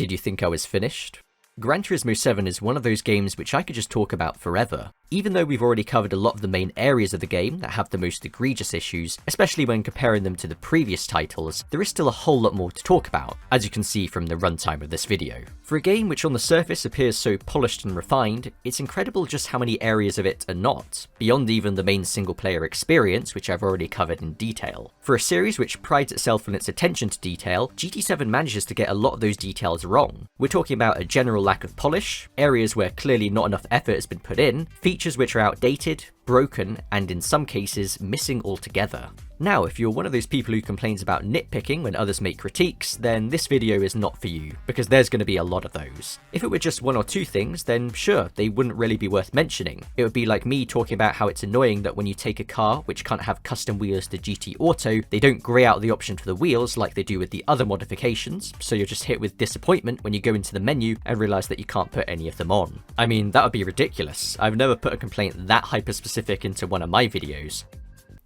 Did you think I was finished? Gran Turismo 7 is one of those games which I could just talk about forever. Even though we've already covered a lot of the main areas of the game that have the most egregious issues, especially when comparing them to the previous titles, there is still a whole lot more to talk about, as you can see from the runtime of this video. For a game which on the surface appears so polished and refined, it's incredible just how many areas of it are not, beyond even the main single player experience, which I've already covered in detail. For a series which prides itself on its attention to detail, GT7 manages to get a lot of those details wrong. We're talking about a general lack of polish, areas where clearly not enough effort has been put in, features which are outdated, broken, and in some cases missing altogether. Now, if you're one of those people who complains about nitpicking when others make critiques, then this video is not for you, because there's going to be a lot of those. If it were just one or two things, then sure, they wouldn't really be worth mentioning. It would be like me talking about how it's annoying that when you take a car which can't have custom wheels to GT Auto, they don't grey out the option for the wheels like they do with the other modifications, so you're just hit with disappointment when you go into the menu and realise that you can't put any of them on. I mean, that would be ridiculous. I've never put a complaint that hyper-specific into one of my videos.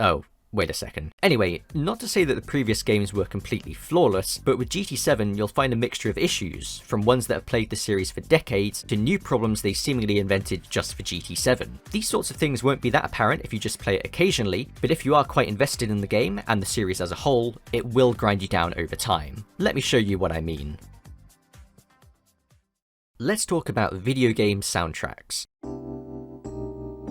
Oh. Wait a second. Anyway, not to say that the previous games were completely flawless, but with GT7 you'll find a mixture of issues, from ones that have plagued the series for decades to new problems they seemingly invented just for GT7. These sorts of things won't be that apparent if you just play it occasionally, but if you are quite invested in the game and the series as a whole, it will grind you down over time. Let me show you what I mean. Let's talk about video game soundtracks.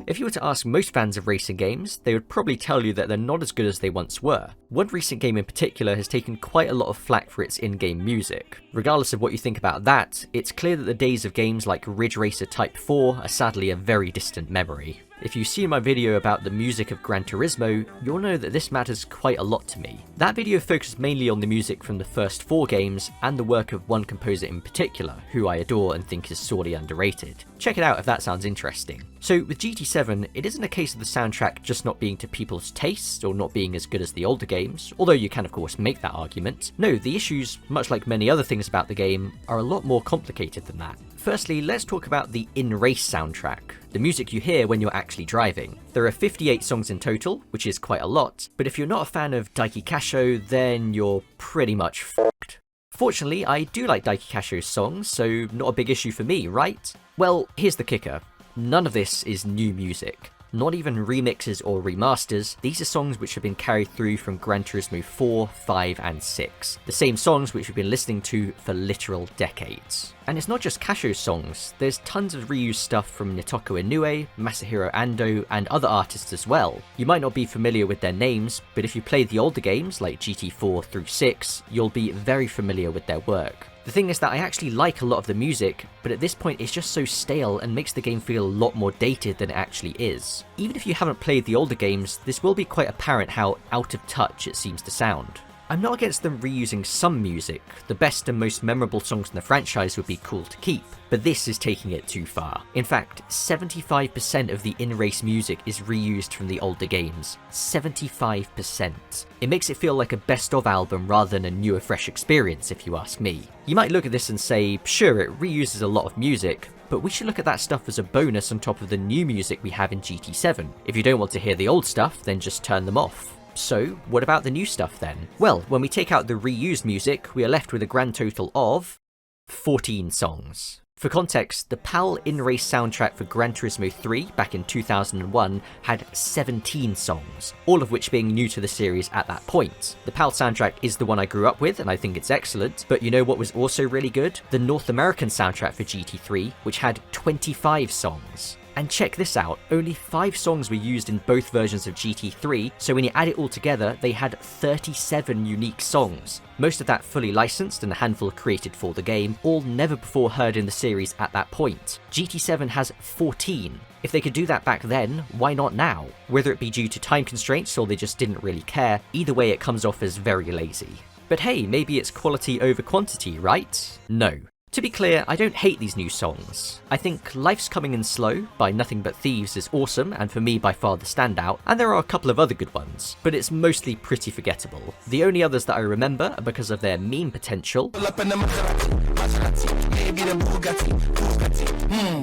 If you were to ask most fans of racing games, they would probably tell you that they're not as good as they once were. One recent game in particular has taken quite a lot of flack for its in-game music. Regardless of what you think about that, it's clear that the days of games like Ridge Racer Type 4 are sadly a very distant memory. If you've seen my video about the music of Gran Turismo, you'll know that this matters quite a lot to me. That video focused mainly on the music from the first 4 games and the work of one composer in particular, who I adore and think is sorely underrated. Check it out if that sounds interesting. So with GT7, it isn't a case of the soundtrack just not being to people's taste or not being as good as the older games, although you can of course make that argument. No, the issues, much like many other things about the game, are a lot more complicated than that. Firstly, let's talk about the in-race soundtrack, the music you hear when you're actually driving. There are 58 songs in total, which is quite a lot, but if you're not a fan of Daiki Kasho, then you're pretty much fucked. Fortunately, I do like Daiki Kasho's songs, so not a big issue for me, right? Well, here's the kicker. None of this is new music. Not even remixes or remasters, these are songs which have been carried through from Gran Turismo 4, 5 and 6. The same songs which we've been listening to for literal decades. And it's not just Kasho's songs, there's tons of reused stuff from Nitoko Inoue, Masahiro Ando and other artists as well. You might not be familiar with their names, but if you play the older games like GT4 through 6, you'll be very familiar with their work. The thing is that I actually like a lot of the music, but at this point it's just so stale and makes the game feel a lot more dated than it actually is. Even if you haven't played the older games, this will be quite apparent how out of touch it seems to sound. I'm not against them reusing some music, the best and most memorable songs in the franchise would be cool to keep, but this is taking it too far. In fact, 75% of the in-race music is reused from the older games. 75%. It makes it feel like a best-of album rather than a new or fresh experience if you ask me. You might look at this and say, sure, it reuses a lot of music, but we should look at that stuff as a bonus on top of the new music we have in GT7. If you don't want to hear the old stuff, then just turn them off. So, what about the new stuff then? Well, when we take out the reused music, we are left with a grand total of 14 songs. For context, the PAL in-race soundtrack for Gran Turismo 3 back in 2001 had 17 songs, all of which being new to the series at that point. The PAL soundtrack is the one I grew up with and I think it's excellent, but you know what was also really good? The North American soundtrack for GT3, which had 25 songs. And check this out, only 5 songs were used in both versions of GT3, so when you add it all together, they had 37 unique songs. Most of that fully licensed and a handful created for the game, all never before heard in the series at that point. GT7 has 14. If they could do that back then, why not now? Whether it be due to time constraints or they just didn't really care, either way it comes off as very lazy. But hey, maybe it's quality over quantity, right? No. To be clear, I don't hate these new songs. I think Life's Coming in Slow by Nothing But Thieves is awesome and for me by far the standout, and there are a couple of other good ones, but it's mostly pretty forgettable. The only others that I remember are because of their meme potential,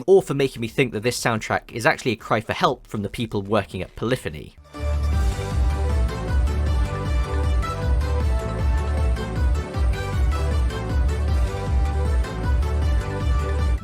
or for making me think that this soundtrack is actually a cry for help from the people working at Polyphony.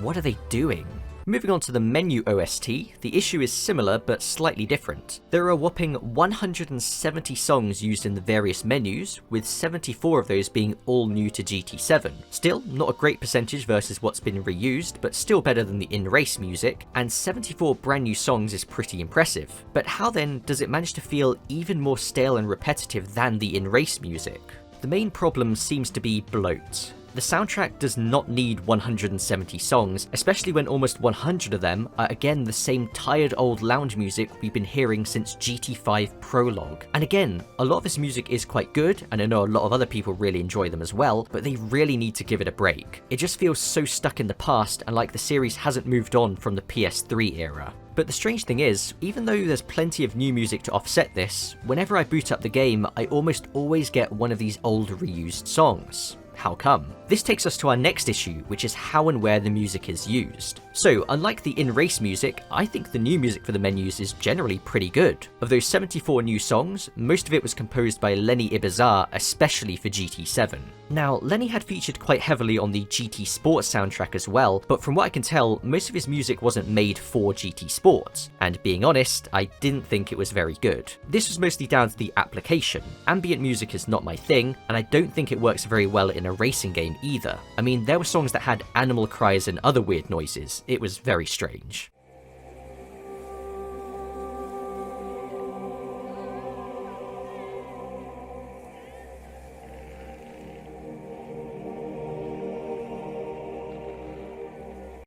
What are they doing? Moving on to the menu OST, the issue is similar but slightly different. There are a whopping 170 songs used in the various menus, with 74 of those being all new to GT7. Still, not a great percentage versus what's been reused, but still better than the in-race music, and 74 brand new songs is pretty impressive. But how then does it manage to feel even more stale and repetitive than the in-race music? The main problem seems to be bloat. The soundtrack does not need 170 songs, especially when almost 100 of them are again the same tired old lounge music we've been hearing since GT5 Prologue. And again, a lot of this music is quite good, and I know a lot of other people really enjoy them as well, but they really need to give it a break. It just feels so stuck in the past and like the series hasn't moved on from the PS3 era. But the strange thing is, even though there's plenty of new music to offset this, whenever I boot up the game, I almost always get one of these old reused songs. How come? This takes us to our next issue, which is how and where the music is used. So, unlike the in-race music, I think the new music for the menus is generally pretty good. Of those 74 new songs, most of it was composed by Lenny Ibizarre, especially for GT7. Now, Lenny had featured quite heavily on the GT Sports soundtrack as well, but from what I can tell, most of his music wasn't made for GT Sports, and being honest, I didn't think it was very good. This was mostly down to the application. Ambient music is not my thing, and I don't think it works very well in a racing game either. I mean, there were songs that had animal cries and other weird noises. It was very strange.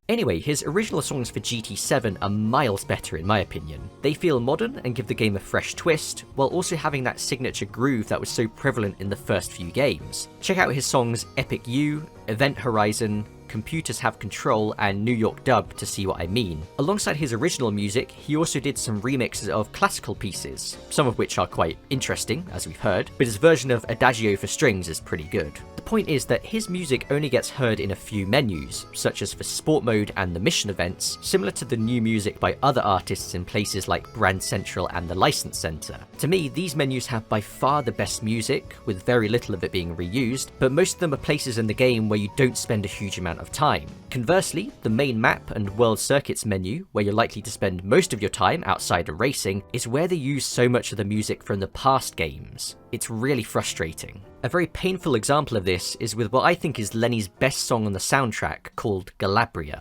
Anyway, his original songs for GT7 are miles better in my opinion. They feel modern and give the game a fresh twist, while also having that signature groove that was so prevalent in the first few games. Check out his songs Epic U, Event Horizon, Computers Have Control, and New York Dub to see what I mean. Alongside his original music, he also did some remixes of classical pieces, some of which are quite interesting, as we've heard, but his version of Adagio for strings is pretty good. The point is that his music only gets heard in a few menus, such as for Sport Mode and the mission events, similar to the new music by other artists in places like Brand Central and the License Center. To me, these menus have by far the best music, with very little of it being reused, but most of them are places in the game where you don't spend a huge amount of time. Conversely, the main map and World Circuits menu, where you're likely to spend most of your time outside of racing, is where they use so much of the music from the past games. It's really frustrating. A very painful example of this is with what I think is Lenny's best song on the soundtrack, called Galabria.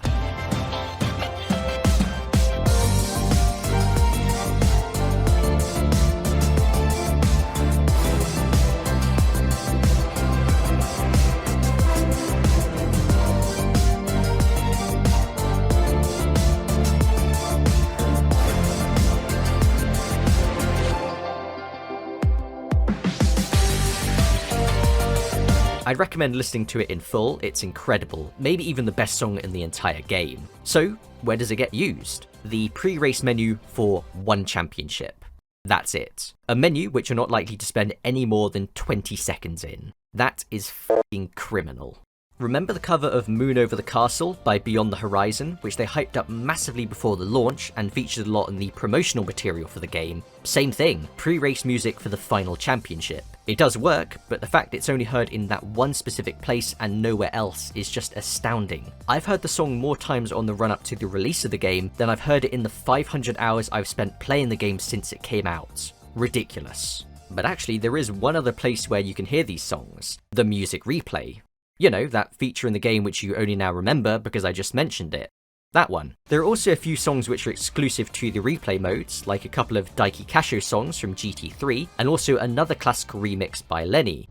I'd recommend listening to it in full, it's incredible, maybe even the best song in the entire game. So, where does it get used? The pre-race menu for one championship. That's it. A menu which you're not likely to spend any more than 20 seconds in. That is f***ing criminal. Remember the cover of Moon Over the Castle by Beyond the Horizon, which they hyped up massively before the launch and featured a lot in the promotional material for the game? Same thing, pre-race music for the final championship. It does work, but the fact it's only heard in that one specific place and nowhere else is just astounding. I've heard the song more times on the run-up to the release of the game than I've heard it in the 500 hours I've spent playing the game since it came out. Ridiculous. But actually, there is one other place where you can hear these songs. The music replay. You know, that feature in the game which you only now remember because I just mentioned it. That one. There are also a few songs which are exclusive to the replay modes, like a couple of Daiki Kasho songs from GT3, and also another classical remix by Lenny.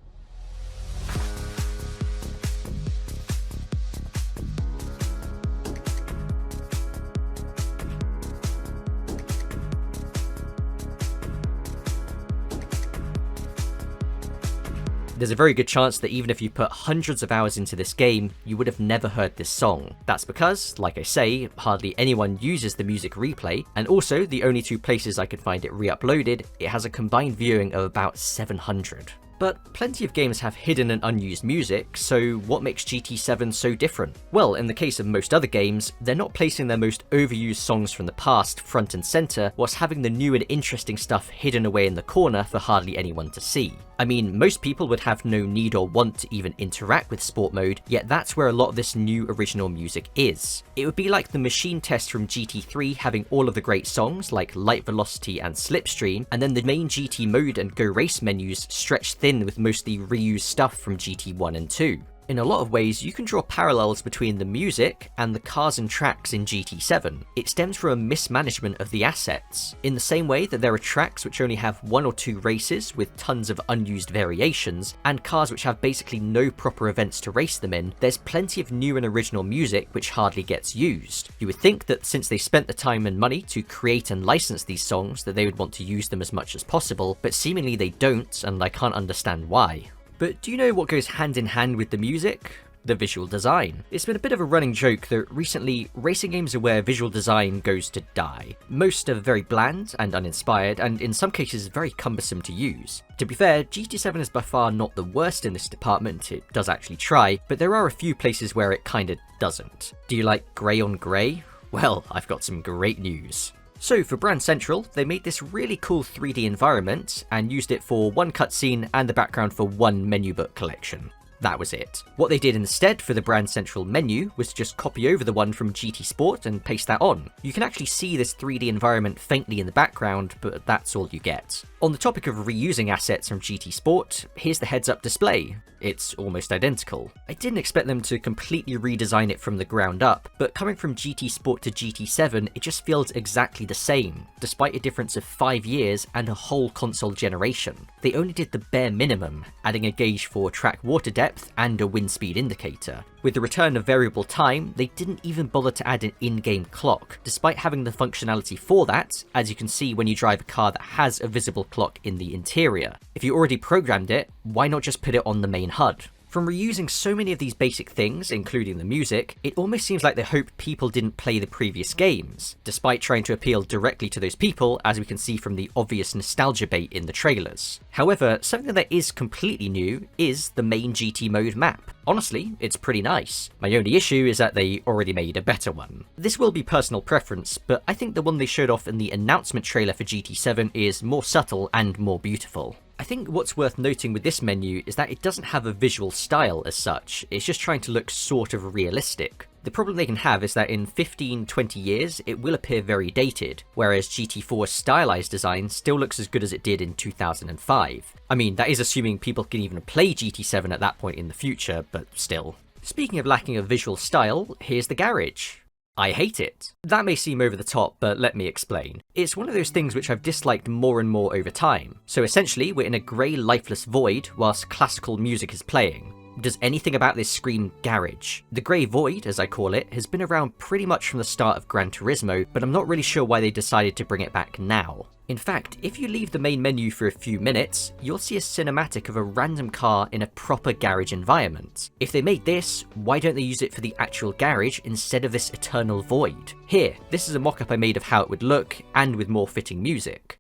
There's a very good chance that even if you put hundreds of hours into this game, you would have never heard this song. That's because, like I say, hardly anyone uses the music replay, and also the only two places I could find it re-uploaded, it has a combined viewing of about 700. But plenty of games have hidden and unused music, so what makes GT7 so different? Well, in the case of most other games, they're not placing their most overused songs from the past front and center, whilst having the new and interesting stuff hidden away in the corner for hardly anyone to see. I mean, most people would have no need or want to even interact with sport mode, yet that's where a lot of this new original music is. It would be like the machine test from GT3 having all of the great songs like Light Velocity and Slipstream, and then the main GT mode and Go Race menus stretched thin with mostly reused stuff from GT1 and 2. In a lot of ways, you can draw parallels between the music and the cars and tracks in GT7. It stems from a mismanagement of the assets. In the same way that there are tracks which only have 1 or 2 races with tons of unused variations, and cars which have basically no proper events to race them in, there's plenty of new and original music which hardly gets used. You would think that since they spent the time and money to create and license these songs, that they would want to use them as much as possible, but seemingly they don't, and I can't understand why. But do you know what goes hand in hand with the music? The visual design. It's been a bit of a running joke that recently racing games are where visual design goes to die. Most are very bland and uninspired, and in some cases very cumbersome to use. To be fair, GT7 is by far not the worst in this department, it does actually try, but there are a few places where it kinda doesn't. Do you like grey on grey? Well, I've got some great news. So for Brand Central, they made this really cool 3D environment and used it for one cutscene and the background for one menu book collection. That was it. What they did instead for the Brand Central menu was to just copy over the one from GT Sport and paste that on. You can actually see this 3D environment faintly in the background, but that's all you get. On the topic of reusing assets from GT Sport, here's the heads-up display. It's almost identical. I didn't expect them to completely redesign it from the ground up, but coming from GT Sport to GT7, it just feels exactly the same, despite a difference of 5 years and a whole console generation. They only did the bare minimum, adding a gauge for track water depth and a wind speed indicator. With the return of variable time, they didn't even bother to add an in-game clock, despite having the functionality for that, as you can see when you drive a car that has a visible clock in the interior. If you already programmed it, why not just put it on the main HUD? From reusing so many of these basic things, including the music, it almost seems like they hope people didn't play the previous games, despite trying to appeal directly to those people, as we can see from the obvious nostalgia bait in the trailers. However, something that is completely new is the main GT mode map. Honestly, it's pretty nice. My only issue is that they already made a better one. This will be personal preference, but I think the one they showed off in the announcement trailer for GT7 is more subtle and more beautiful. I think what's worth noting with this menu is that it doesn't have a visual style as such, it's just trying to look sort of realistic. The problem they can have is that in 15-20 years, it will appear very dated, whereas GT4's stylized design still looks as good as it did in 2005. I mean, that is assuming people can even play GT7 at that point in the future, but still. Speaking of lacking a visual style, here's the garage. I hate it. That may seem over the top, but let me explain. It's one of those things which I've disliked more and more over time. So essentially, we're in a grey lifeless void whilst classical music is playing. Does anything about this scream garage? The grey void, as I call it, has been around pretty much from the start of Gran Turismo, but I'm not really sure why they decided to bring it back now. In fact, if you leave the main menu for a few minutes, you'll see a cinematic of a random car in a proper garage environment. If they made this, why don't they use it for the actual garage instead of this eternal void? Here, this is a mock-up I made of how it would look, and with more fitting music.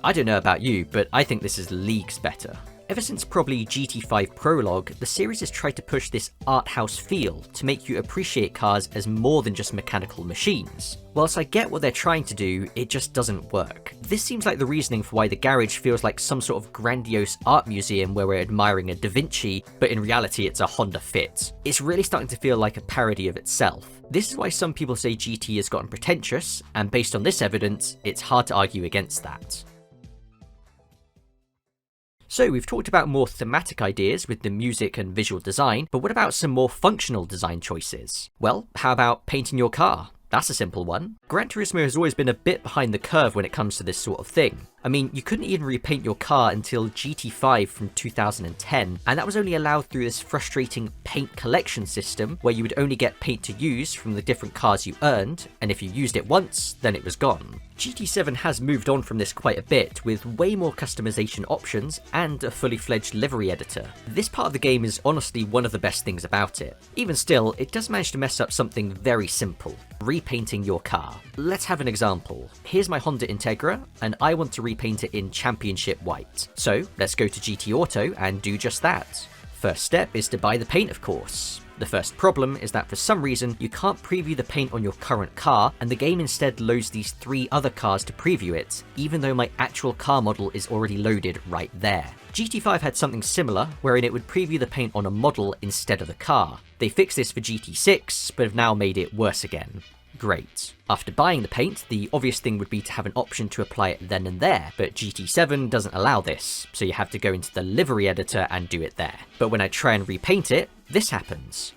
I don't know about you, but I think this is leagues better. Ever since probably GT5 Prologue, the series has tried to push this art house feel to make you appreciate cars as more than just mechanical machines. Whilst I get what they're trying to do, it just doesn't work. This seems like the reasoning for why the garage feels like some sort of grandiose art museum where we're admiring a Da Vinci, but in reality it's a Honda Fit. It's really starting to feel like a parody of itself. This is why some people say GT has gotten pretentious, and based on this evidence, it's hard to argue against that. So we've talked about more thematic ideas with the music and visual design, but what about some more functional design choices? Well, how about painting your car? That's a simple one. Gran Turismo has always been a bit behind the curve when it comes to this sort of thing. I mean, you couldn't even repaint your car until GT5 from 2010, and that was only allowed through this frustrating paint collection system where you would only get paint to use from the different cars you earned, and if you used it once, then it was gone. GT7 has moved on from this quite a bit, with way more customization options and a fully fledged livery editor. This part of the game is honestly one of the best things about it. Even still, it does manage to mess up something very simple: repainting your car. Let's have an example. Here's my Honda Integra, and I want to repaint it in Championship White. So let's go to GT Auto and do just that. First step is to buy the paint, of course. The first problem is that for some reason you can't preview the paint on your current car, and the game instead loads these 3 other cars to preview it, even though my actual car model is already loaded right there. GT5 had something similar, wherein it would preview the paint on a model instead of the car. They fixed this for GT6, but have now made it worse again. Great. After buying the paint, the obvious thing would be to have an option to apply it then and there, but GT7 doesn't allow this, so you have to go into the livery editor and do it there. But when I try and repaint it, this happens.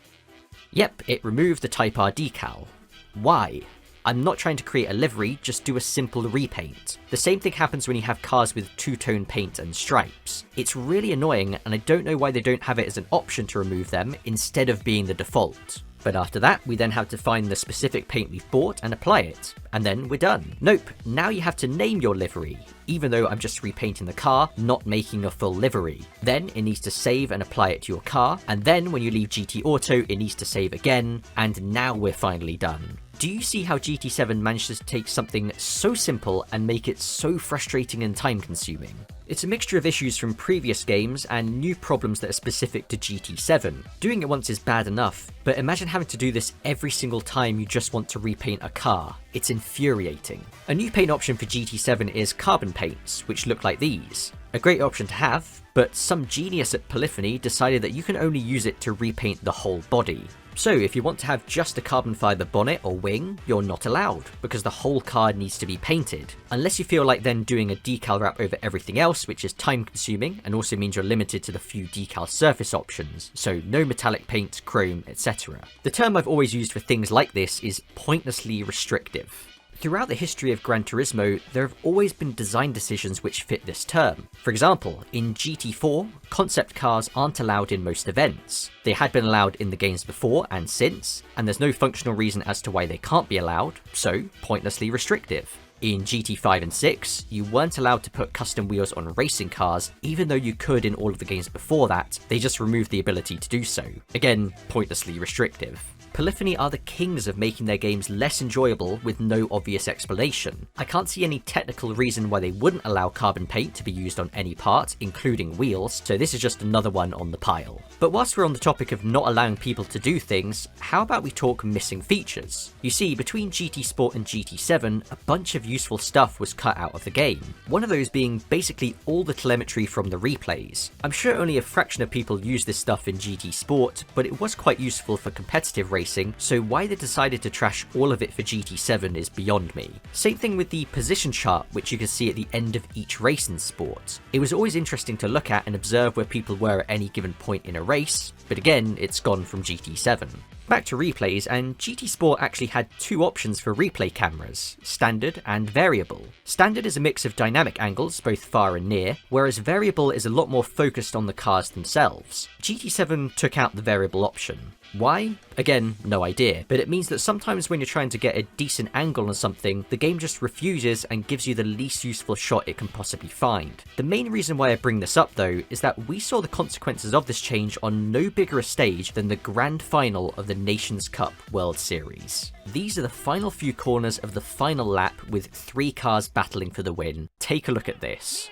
Yep, it removed the Type R decal. Why? I'm not trying to create a livery, just do a simple repaint. The same thing happens when you have cars with two-tone paint and stripes. It's really annoying, and I don't know why they don't have it as an option to remove them instead of being the default. But after that, we then have to find the specific paint we've bought and apply it, and then we're done. Nope, now you have to name your livery, even though I'm just repainting the car, not making a full livery. Then it needs to save and apply it to your car, and then when you leave GT Auto, it needs to save again, and now we're finally done. Do you see how GT7 manages to take something so simple and make it so frustrating and time consuming? It's a mixture of issues from previous games and new problems that are specific to GT7. Doing it once is bad enough, but imagine having to do this every single time you just want to repaint a car. It's infuriating. A new paint option for GT7 is carbon paints, which look like these. A great option to have, but some genius at Polyphony decided that you can only use it to repaint the whole body. So if you want to have just a carbon fibre bonnet or wing, you're not allowed, because the whole car needs to be painted. Unless you feel like then doing a decal wrap over everything else, which is time consuming and also means you're limited to the few decal surface options, so no metallic paint, chrome, etc. The term I've always used for things like this is pointlessly restrictive. Throughout the history of Gran Turismo, there have always been design decisions which fit this term. For example, in GT4, concept cars aren't allowed in most events. They had been allowed in the games before and since, and there's no functional reason as to why they can't be allowed, so pointlessly restrictive. In GT5 and 6, you weren't allowed to put custom wheels on racing cars, even though you could in all of the games before that, they just removed the ability to do so. Again, pointlessly restrictive. Polyphony are the kings of making their games less enjoyable with no obvious explanation. I can't see any technical reason why they wouldn't allow carbon paint to be used on any part, including wheels, so this is just another one on the pile. But whilst we're on the topic of not allowing people to do things, how about we talk missing features? You see, between GT Sport and GT7, a bunch of useful stuff was cut out of the game. One of those being basically all the telemetry from the replays. I'm sure only a fraction of people use this stuff in GT Sport, but it was quite useful for competitive racing, so why they decided to trash all of it for GT7 is beyond me. Same thing with the position chart, which you can see at the end of each race in Sport. It was always interesting to look at and observe where people were at any given point in a race, but again, it's gone from GT7. Back to replays, and GT Sport actually had 2 options for replay cameras, standard and variable. Standard is a mix of dynamic angles, both far and near, whereas variable is a lot more focused on the cars themselves. GT7 took out the variable option. Why? Again, no idea, but it means that sometimes when you're trying to get a decent angle on something, the game just refuses and gives you the least useful shot it can possibly find. The main reason why I bring this up though, is that we saw the consequences of this change on no bigger a stage than the grand final of the Nations Cup World Series. These are the final few corners of the final lap with 3 cars battling for the win. Take a look at this.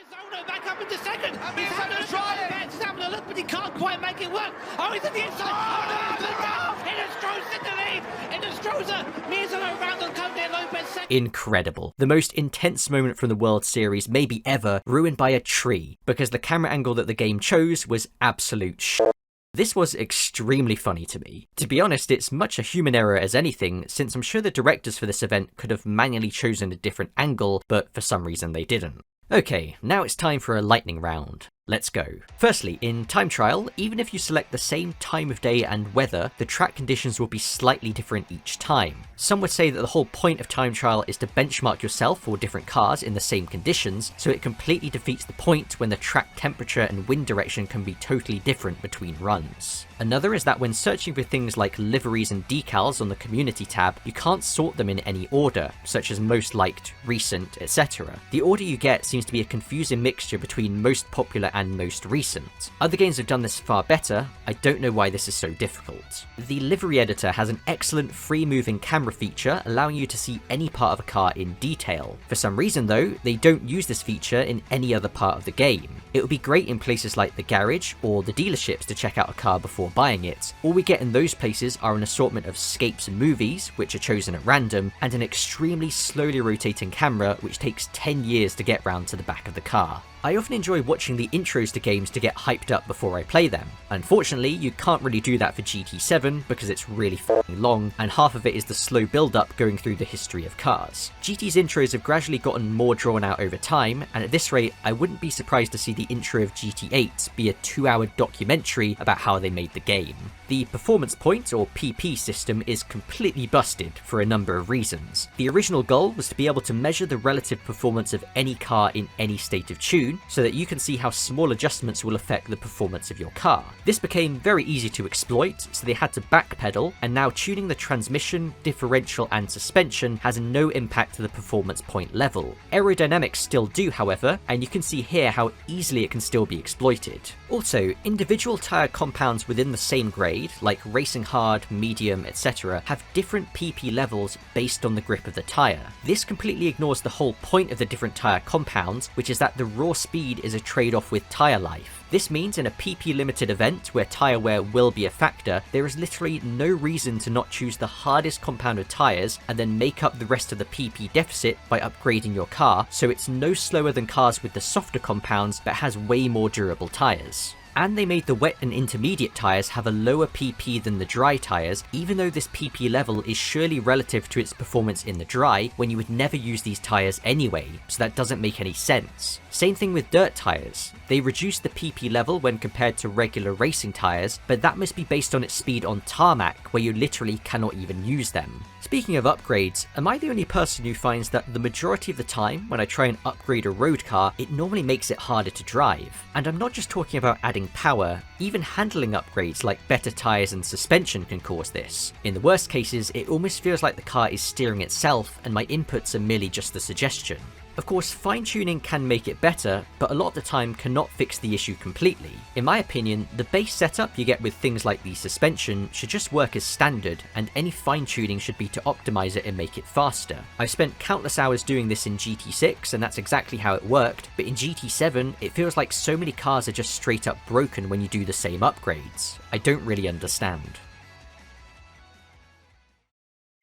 Back up into second. He's having a try. He's having a look, but he can't quite make it work. Oh, he's at the inside. Oh, no, it has Stroza in the lead. It has Stroza. Mirzano round on Kohta Lopez second. Incredible. The most intense moment from the World Series maybe ever, ruined by a tree, because the camera angle that the game chose was absolute shit. This was extremely funny to me. To be honest, it's much a human error as anything, since I'm sure the directors for this event could have manually chosen a different angle, but for some reason they didn't. Okay, now it's time for a lightning round. Let's go. Firstly, in time trial, even if you select the same time of day and weather, the track conditions will be slightly different each time. Some would say that the whole point of time trial is to benchmark yourself or different cars in the same conditions, so it completely defeats the point when the track temperature and wind direction can be totally different between runs. Another is that when searching for things like liveries and decals on the community tab, you can't sort them in any order, such as most liked, recent, etc. The order you get seems to be a confusing mixture between most popular and most recent. Other games have done this far better. I don't know why this is so difficult. The livery editor has an excellent free-moving camera feature allowing you to see any part of a car in detail. For some reason though, they don't use this feature in any other part of the game. It would be great in places like the garage or the dealerships to check out a car before buying it. All we get in those places are an assortment of scapes and movies, which are chosen at random, and an extremely slowly rotating camera which takes 10 years to get round to the back of the car. I often enjoy watching the intros to games to get hyped up before I play them. Unfortunately, you can't really do that for GT7 because it's really f***ing long, and half of it is the slow build-up going through the history of cars. GT's intros have gradually gotten more drawn out over time, and at this rate, I wouldn't be surprised to see the intro of GT8 be a 2-hour documentary about how they made the game. The performance point, or PP system, is completely busted for a number of reasons. The original goal was to be able to measure the relative performance of any car in any state of tune, so that you can see how small adjustments will affect the performance of your car. This became very easy to exploit, so they had to backpedal, and now tuning the transmission, differential and suspension has no impact to the performance point level. Aerodynamics still do, however, and you can see here how easily it can still be exploited. Also, individual tyre compounds within the same grade, like Racing Hard, Medium, etc., have different PP levels based on the grip of the tyre. This completely ignores the whole point of the different tyre compounds, which is that the raw speed is a trade-off with tyre life. This means in a PP limited event where tyre wear will be a factor, there is literally no reason to not choose the hardest compound of tyres and then make up the rest of the PP deficit by upgrading your car, so it's no slower than cars with the softer compounds but has way more durable tyres. And they made the wet and intermediate tyres have a lower PP than the dry tyres, even though this PP level is surely relative to its performance in the dry when you would never use these tyres anyway, so that doesn't make any sense. Same thing with dirt tyres. They reduce the PP level when compared to regular racing tyres, but that must be based on its speed on tarmac, where you literally cannot even use them. Speaking of upgrades, am I the only person who finds that the majority of the time when I try and upgrade a road car, it normally makes it harder to drive? And I'm not just talking about adding power, even handling upgrades like better tyres and suspension can cause this. In the worst cases, it almost feels like the car is steering itself and my inputs are merely just the suggestion. Of course, fine-tuning can make it better, but a lot of the time cannot fix the issue completely. In my opinion, the base setup you get with things like the suspension should just work as standard, and any fine-tuning should be to optimize it and make it faster. I've spent countless hours doing this in GT6, and that's exactly how it worked, but in GT7, it feels like so many cars are just straight up broken when you do the same upgrades. I don't really understand.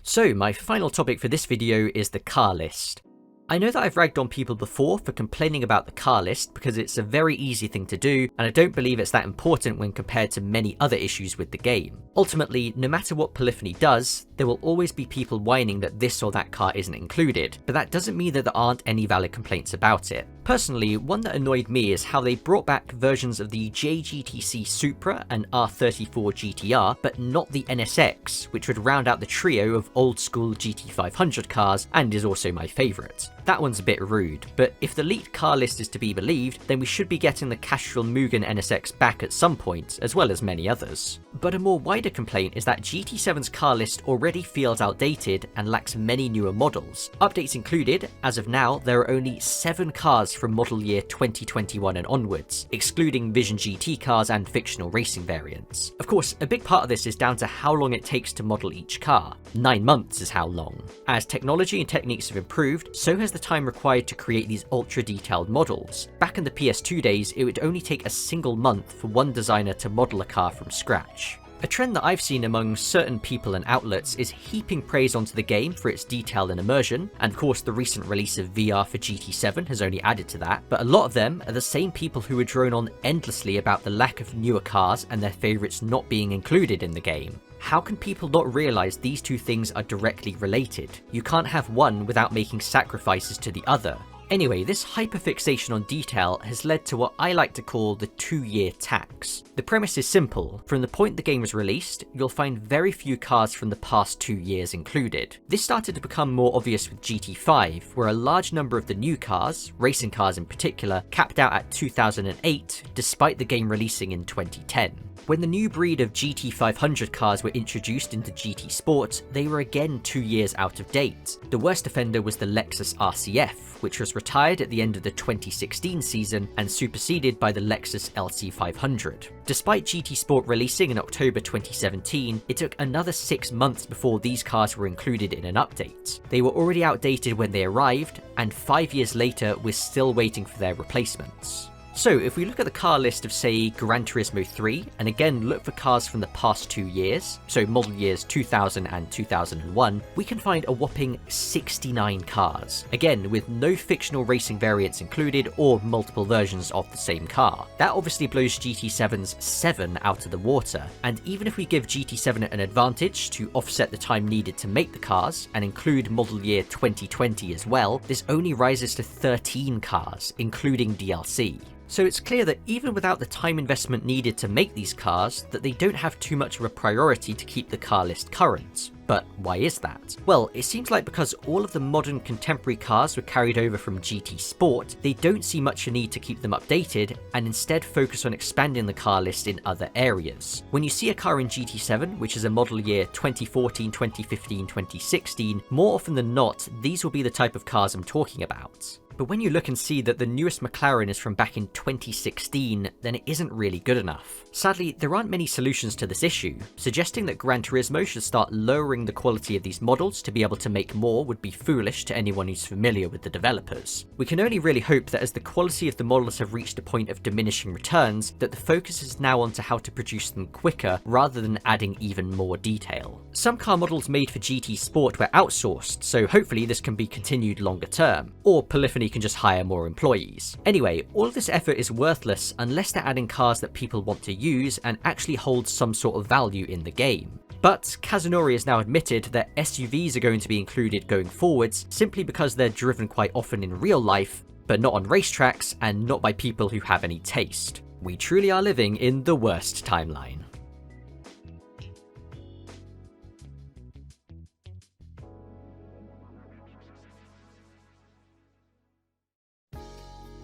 So, my final topic for this video is the car list. I know that I've ragged on people before for complaining about the car list because it's a very easy thing to do, and I don't believe it's that important when compared to many other issues with the game. Ultimately, no matter what Polyphony does, there will always be people whining that this or that car isn't included, but that doesn't mean that there aren't any valid complaints about it. Personally, one that annoyed me is how they brought back versions of the JGTC Supra and R34 GTR, but not the NSX, which would round out the trio of old school GT500 cars and is also my favourite. That one's a bit rude, but if the leaked car list is to be believed, then we should be getting the Castrol Mugen NSX back at some point, as well as many others. But a more wider complaint is that GT7's car list already feels outdated and lacks many newer models. Updates included, as of now, there are only 7 cars from model year 2021 and onwards, excluding Vision GT cars and fictional racing variants. Of course, a big part of this is down to how long it takes to model each car. 9 months is how long. As technology and techniques have improved, so has the time required to create these ultra-detailed models. Back in the PS2 days, it would only take a single month for one designer to model a car from scratch. A trend that I've seen among certain people and outlets is heaping praise onto the game for its detail and immersion, and of course the recent release of VR for GT7 has only added to that, but a lot of them are the same people who would drone on endlessly about the lack of newer cars and their favourites not being included in the game. How can people not realise these two things are directly related? You can't have one without making sacrifices to the other. Anyway, this hyperfixation on detail has led to what I like to call the 2-year tax. The premise is simple. From the point the game was released, you'll find very few cars from the past 2 years included. This started to become more obvious with GT5, where a large number of the new cars, racing cars in particular, capped out at 2008, despite the game releasing in 2010. When the new breed of GT500 cars were introduced into GT Sport, they were again 2 years out of date. The worst offender was the Lexus RCF, which was retired at the end of the 2016 season and superseded by the Lexus LC500. Despite GT Sport releasing in October 2017, it took another 6 months before these cars were included in an update. They were already outdated when they arrived, and 5 years later we're still waiting for their replacements. So if we look at the car list of, say, Gran Turismo 3, and again look for cars from the past 2 years, so model years 2000 and 2001, we can find a whopping 69 cars, again with no fictional racing variants included or multiple versions of the same car. That obviously blows GT7's 7 out of the water, and even if we give GT7 an advantage to offset the time needed to make the cars, and include model year 2020 as well, this only rises to 13 cars, including DLC. So it's clear that even without the time investment needed to make these cars, that they don't have too much of a priority to keep the car list current. But why is that? Well, it seems like because all of the modern contemporary cars were carried over from GT Sport, they don't see much a need to keep them updated, and instead focus on expanding the car list in other areas. When you see a car in GT7, which is a model year 2014, 2015, 2016, more often than not, these will be the type of cars I'm talking about. But when you look and see that the newest McLaren is from back in 2016, then it isn't really good enough. Sadly, there aren't many solutions to this issue. Suggesting that Gran Turismo should start lowering the quality of these models to be able to make more would be foolish to anyone who's familiar with the developers. We can only really hope that as the quality of the models have reached a point of diminishing returns, that the focus is now onto how to produce them quicker rather than adding even more detail. Some car models made for GT Sport were outsourced, so hopefully this can be continued longer term, or Polyphony can just hire more employees. Anyway, all of this effort is worthless unless they're adding cars that people want to use and actually hold some sort of value in the game. But Kazunori has now admitted that SUVs are going to be included going forwards simply because they're driven quite often in real life, but not on racetracks and not by people who have any taste. We truly are living in the worst timeline.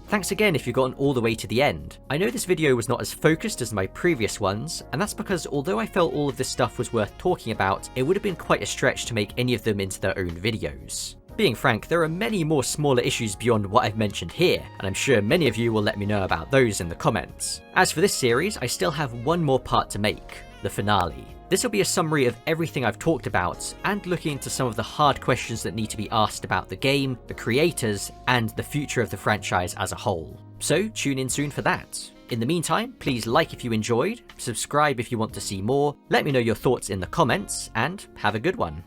Thanks again if you've gotten all the way to the end. I know this video was not as focused as my previous ones, and that's because although I felt all of this stuff was worth talking about, it would have been quite a stretch to make any of them into their own videos. Being frank, there are many more smaller issues beyond what I've mentioned here, and I'm sure many of you will let me know about those in the comments. As for this series, I still have one more part to make, the finale. This will be a summary of everything I've talked about, and looking into some of the hard questions that need to be asked about the game, the creators, and the future of the franchise as a whole. So tune in soon for that. In the meantime, please like if you enjoyed, subscribe if you want to see more, let me know your thoughts in the comments, and have a good one.